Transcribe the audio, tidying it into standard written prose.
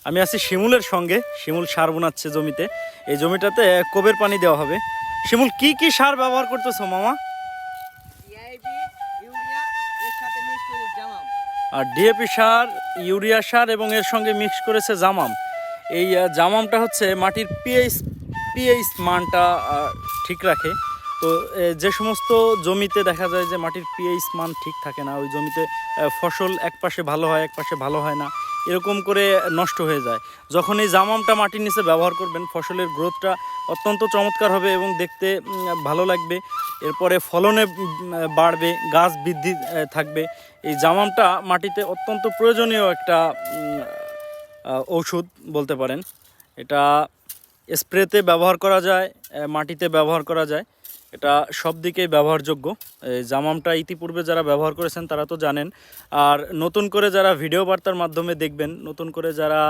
আমি আছি শিমুলের সঙ্গে। শিমুল সার বোনাচ্ছে জমিতে। এই জমিটাতে কোবের পানি দেওয়া হবে। শিমুল কি কি সার ব্যবহার করতেছো মামা? টিআইবি, ইউরিয়া এর সাথে মিক্স করে জামাম। আর ডিএপি সার, ইউরিয়া সার এবং এর সঙ্গে মিক্স করেছে জামাম। এই জামামটা হচ্ছে মাটির পিএইচ মানটা ঠিক রাখে। তো যে সমস্ত জমিতে দেখা যায় যে মাটির পিএইচ মান ঠিক থাকে না, ওই জমিতে ফসল এক পাশে ভালো হয় এক পাশে ভালো হয় না, এরকম করে নষ্ট হয়ে যায়। যখন এই জামামটা মাটির নিচে ব্যবহার করবেন, ফসলের গ্রোথটা অত্যন্ত চমৎকার হবে এবং দেখতে ভালো লাগবে। এরপরে ফলনে বাড়বে, গাছ বৃদ্ধি থাকবে। এই জামামটা মাটিতে অত্যন্ত প্রয়োজনীয় একটা ঔষধ বলতে পারেন। এটা স্প্রেতে ব্যবহার করা যায়, মাটিতে ব্যবহার করা যায়, এটা সব দিকেই ব্যবহারযোগ্য। এই জামামটা ইতিপূর্বে যারা ব্যবহার করেছেন তারা তো জানেন। আর নতুন করে যারা ভিডিও বার্তার মাধ্যমে দেখবেন, নতুন করে যারা